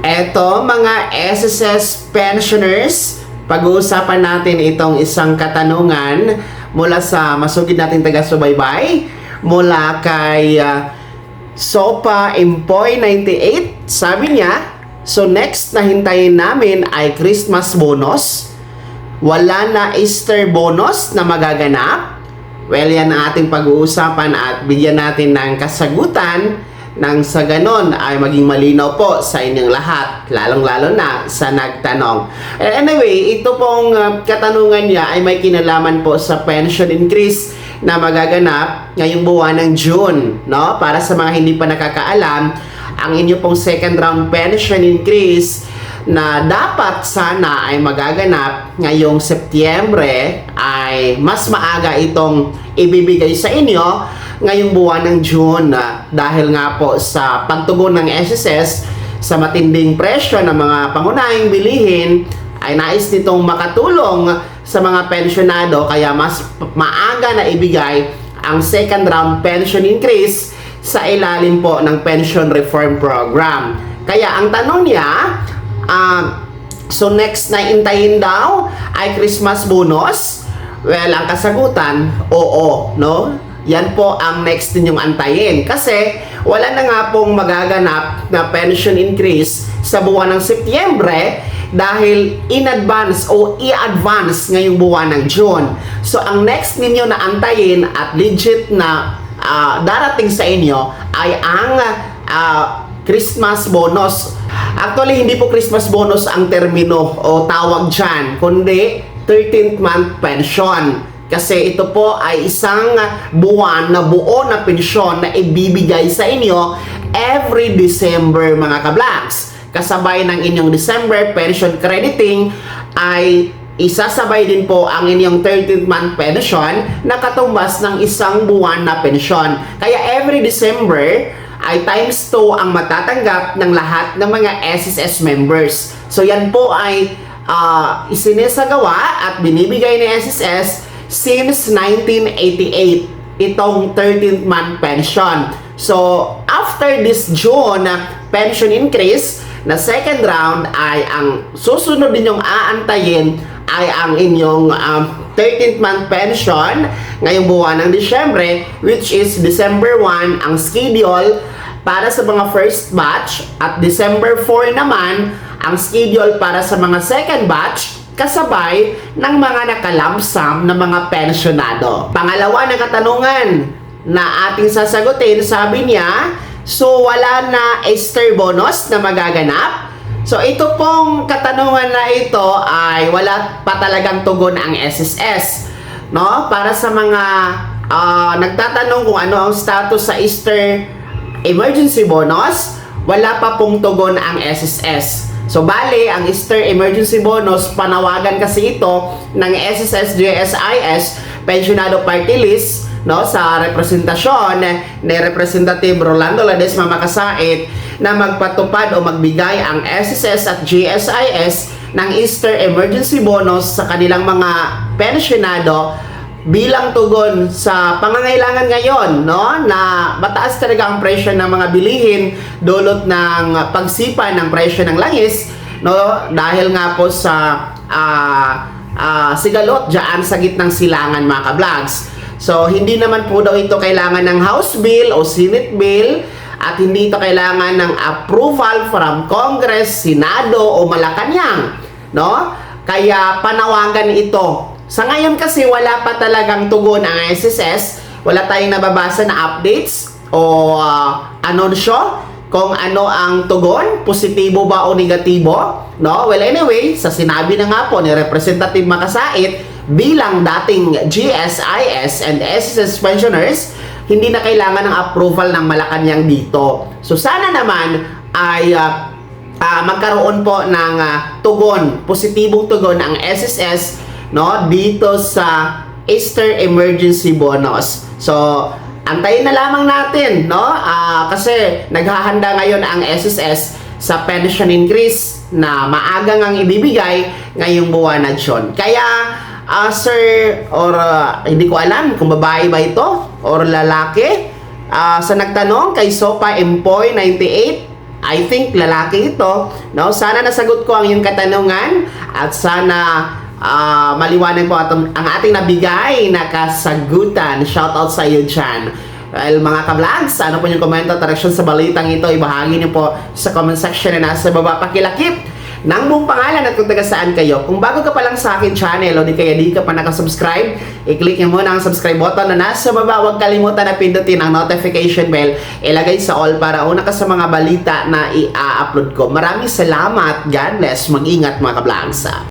Eto mga SSS pensioners, pag-uusapan natin itong isang katanungan mula sa masugid nating taga-subaybay mula kay Sopa Empoy 98. Sabi niya, so next na hintayin namin ay Christmas bonus. Wala na Easter bonus na magaganap. Well, yan ang ating pag-uusapan at bigyan natin ng kasagutan nang sa ganon ay maging malinaw po sa inyong lahat, lalong-lalo na sa nagtanong. Anyway, ito pong katanungan niya ay may kinalaman po sa pension increase na magaganap ngayong buwan ng June, no? Para sa mga hindi pa nakakaalam, ang inyo pong second round pension increase na dapat sana ay magaganap ngayong Setyembre ay mas maaga itong ibibigay sa inyo ngayong buwan ng June dahil nga po sa pagtugon ng SSS sa matinding presyo ng mga pangunahing bilihin ay nais nitong makatulong sa mga pensyonado kaya mas maaga na ibigay ang second round pension increase sa ilalim po ng pension reform program. Kaya ang tanong niya, so next na intayin daw ay Christmas bonus? Well, ang kasagutan, oo, no? Yan po ang next ninyong antayin. Kasi wala na nga pong magaganap na pension increase sa buwan ng Setyembre dahil in advance o i-advance ngayong buwan ng June. So ang next ninyo na antayin at legit na darating sa inyo ay ang Christmas bonus. Actually, hindi po Christmas bonus ang termino o tawag dyan, kundi 13th month pension. Kasi ito po ay isang buwan na buo na pensyon na ibibigay sa inyo every December mga kablags. Kasabay ng inyong December pension crediting ay isasabay din po ang inyong 13th month pension na katumbas ng isang buwan na pensyon. Kaya every December ay times 2 ang matatanggap ng lahat ng mga SSS members. So yan po ay isinesagawa at binibigay ni SSS since 1988, itong 13th month pension. So, after this June pension increase na second round ay ang susunod ninyong aantayin ay ang inyong 13th month pension ngayong buwan ng Disyembre, which is December 1 ang schedule para sa mga first batch at December 4 naman ang schedule para sa mga second batch kasabay ng mga nakalamsam na mga pensyonado. Pangalawa na katanungan na ating sasagutin, sabi niya, so wala na Easter bonus na magaganap? So ito pong katanungan na ito ay wala pa talagang tugon ang SSS. No? Para sa mga nagtatanong kung ano ang status sa Easter emergency bonus, wala pa pong tugon ang SSS. So, bale, ang Easter Emergency Bonus, panawagan kasi ito ng SSS GSIS Pensionado Party List, no, sa representasyon ni Representative Rolando Ledesma Makasait na magpatupad o magbigay ang SSS at GSIS ng Easter Emergency Bonus sa kanilang mga pensionado bilang tugon sa pangangailangan ngayon, no, na mataas talaga ang presyo ng mga bilihin dulot ng pagsipa ng presyo ng langis, no, dahil nga po sa sigalot diyan sa gitnang silangan mga kablags. So hindi naman po daw ito kailangan ng House Bill o Senate Bill at hindi ito kailangan ng approval from Congress, Senado o Malacanang, no? Kaya panawagan ito. Sa ngayon kasi wala pa talagang tugon ang SSS, wala tayong nababasa na updates o anunsyo kung ano ang tugon, positibo ba o negatibo, no? Well anyway, sa sinabi na nga po ni Representative Makasait bilang dating GSIS and SSS pensioners, hindi na kailangan ng approval ng Malacanang dito. So sana naman ay magkaroon po ng tugon, positibong tugon ang SSS, no, dito sa Easter Emergency Bonus. So, antayin na lamang natin, no? Kasi naghahanda ngayon ang SSS sa pension increase na maagang ang ibibigay ngayong buwan na June. Kaya, sir, or hindi ko alam kung babae ba ito or lalaki, sa nagtanong kay Sopa Empoy 98, I think lalaki ito. No? Sana nasagot ko ang iyong katanungan at sana maliwanag po ang ating nabigay na kasagutan. Shoutout sa iyo dyan. Well, mga ka-vlogs, ano po yung komento at reaksyon sa balitang ito, ibahagi niyo po sa comment section na nasa baba. Pakilakip ng buong pangalan at kung taga saan kayo. Kung bago ka pa lang sa akin channel o di kaya di ka pa nakasubscribe, i-click niyo muna ang subscribe button na nasa baba. Huwag kalimutan na pindutin ang notification bell. Ilagay sa all para una ka sa mga balita na i-upload ko. Maraming salamat. God bless. Mag-ingat mga ka-vlogs.